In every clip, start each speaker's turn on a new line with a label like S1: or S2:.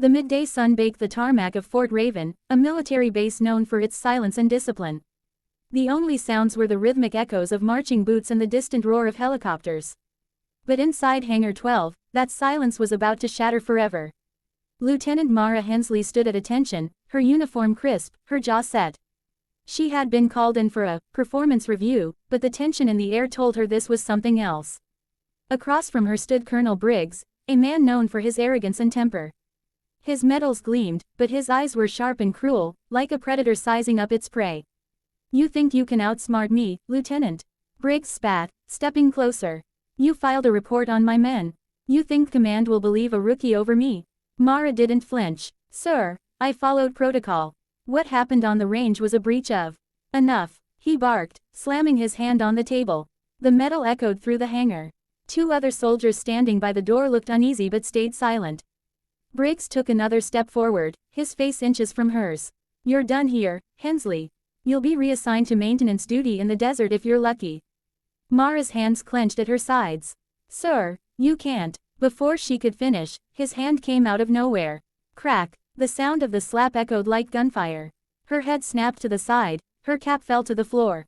S1: The midday sun baked the tarmac of Fort Raven, a military base known for its silence and discipline. The only sounds were the rhythmic echoes of marching boots and the distant roar of helicopters. But inside Hangar 12, that silence was about to shatter forever. Lieutenant Mara Hensley stood at attention, her uniform crisp, her jaw set. She had been called in for a performance review, but the tension in the air told her this was something else. Across from her stood Colonel Briggs, a man known for his arrogance and temper. His medals gleamed, but his eyes were sharp and cruel, like a predator sizing up its prey. "You think you can outsmart me, Lieutenant?" Briggs spat, stepping closer. "You filed a report on my men. You think command will believe a rookie over me?" Mara didn't flinch. "Sir, I followed protocol. What happened on the range was a breach of..." "Enough," he barked, slamming his hand on the table. The metal echoed through the hangar. 2 other soldiers standing by the door looked uneasy but stayed silent. Briggs took another step forward, his face inches from hers. "You're done here, Hensley. You'll be reassigned to maintenance duty in the desert if you're lucky." Mara's hands clenched at her sides. "Sir, you can't." Before she could finish, his hand came out of nowhere. Crack! The sound of the slap echoed like gunfire. Her head snapped to the side, her cap fell to the floor.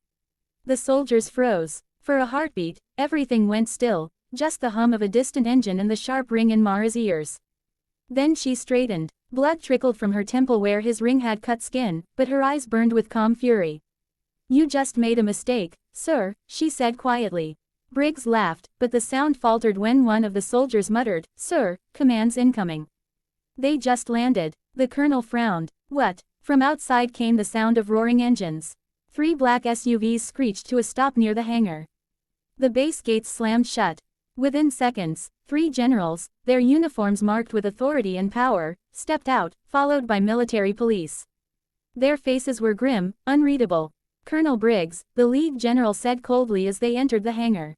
S1: The soldiers froze. For a heartbeat, everything went still, just the hum of a distant engine and the sharp ring in Mara's ears. Then she straightened. Blood trickled from her temple where his ring had cut skin, but her eyes burned with calm fury. "You just made a mistake, sir," she said quietly. Briggs laughed, but the sound faltered when one of the soldiers muttered, "Sir, commands incoming." "They just landed." The colonel frowned. "What?" From outside came the sound of roaring engines. 3 black SUVs screeched to a stop near the hangar. The base gates slammed shut. Within seconds, 3 generals, their uniforms marked with authority and power, stepped out, followed by military police. Their faces were grim, unreadable. "Colonel Briggs," the lead general said coldly as they entered the hangar.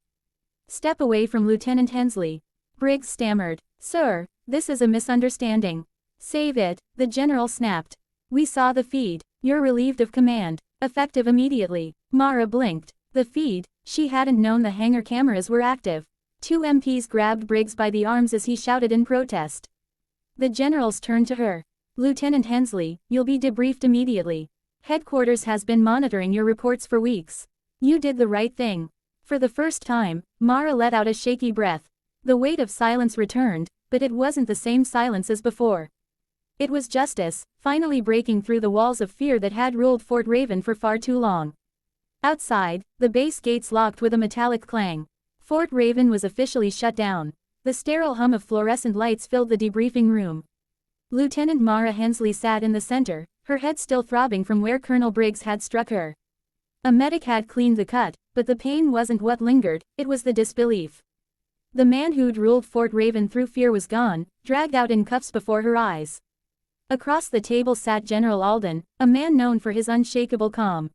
S1: "Step away from Lieutenant Hensley." Briggs stammered. "Sir, this is a misunderstanding." "Save it," the general snapped. "We saw the feed. You're relieved of command. Effective immediately." Mara blinked. The feed? She hadn't known the hangar cameras were active. 2 MPs grabbed Briggs by the arms as he shouted in protest. The generals turned to her. "Lieutenant Hensley, you'll be debriefed immediately. Headquarters has been monitoring your reports for weeks. You did the right thing." For the first time, Mara let out a shaky breath. The weight of silence returned, but it wasn't the same silence as before. It was justice, finally breaking through the walls of fear that had ruled Fort Raven for far too long. Outside, the base gates locked with a metallic clang. Fort Raven was officially shut down. The sterile hum of fluorescent lights filled the debriefing room. Lieutenant Mara Hensley sat in the center, her head still throbbing from where Colonel Briggs had struck her. A medic had cleaned the cut, but the pain wasn't what lingered, it was the disbelief. The man who'd ruled Fort Raven through fear was gone, dragged out in cuffs before her eyes. Across the table sat General Alden, a man known for his unshakable calm.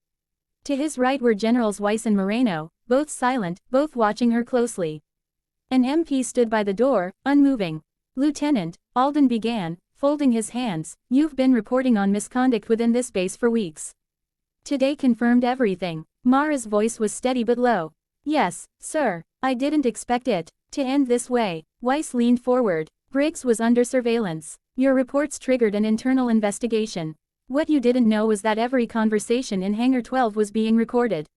S1: To his right were Generals Weiss and Moreno, both silent, both watching her closely. An MP stood by the door, unmoving. "Lieutenant," Alden began, folding his hands, "you've been reporting on misconduct within this base for weeks. Today confirmed everything." Mara's voice was steady but low. "Yes, sir. I didn't expect it to end this way." Weiss leaned forward. "Briggs was under surveillance. Your reports triggered an internal investigation. What you didn't know was that every conversation in Hangar 12 was being recorded."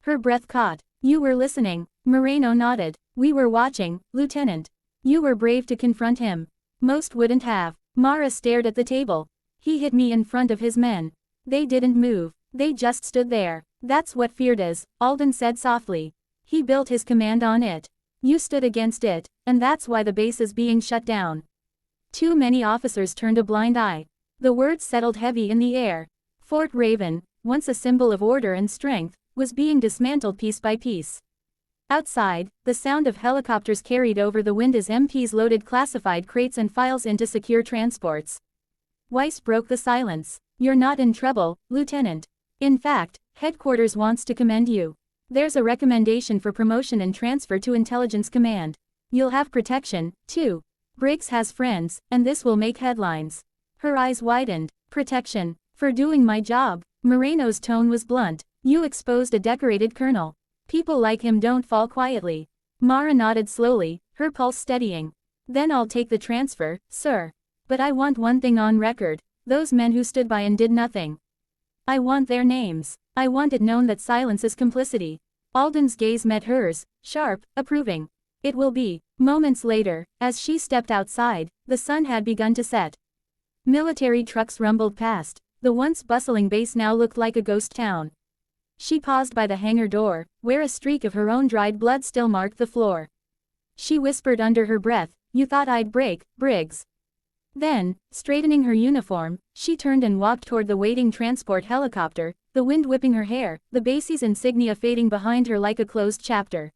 S1: Her breath caught. "You were listening." Moreno nodded. "We were watching, Lieutenant. You were brave to confront him. Most wouldn't have." Mara stared at the table. "He hit me in front of his men. They didn't move. They just stood there. That's what fear does," Alden said softly. "He built his command on it. You stood against it, and that's why the base is being shut down." Too many officers turned a blind eye. The words settled heavy in the air. Fort Raven, once a symbol of order and strength, was being dismantled piece by piece. Outside, the sound of helicopters carried over the wind as MPs loaded classified crates and files into secure transports. Weiss broke the silence. "You're not in trouble, Lieutenant. In fact, headquarters wants to commend you. There's a recommendation for promotion and transfer to Intelligence Command. You'll have protection, too. Briggs has friends, and this will make headlines." Her eyes widened. "Protection. For doing my job." Moreno's tone was blunt. "You exposed a decorated colonel. People like him don't fall quietly." Mara nodded slowly, her pulse steadying. "Then I'll take the transfer, sir. But I want one thing on record, those men who stood by and did nothing. I want their names. I want it known that silence is complicity. Alden's gaze met hers, sharp, approving. It will be. Moments later, as she stepped outside, the sun had begun to set. Military trucks rumbled past. The once bustling base now looked like a ghost town. She paused by the hangar door, where a streak of her own dried blood still marked the floor. She whispered under her breath, "You thought I'd break, Briggs." Then, straightening her uniform, she turned and walked toward the waiting transport helicopter, the wind whipping her hair, the base's insignia fading behind her like a closed chapter.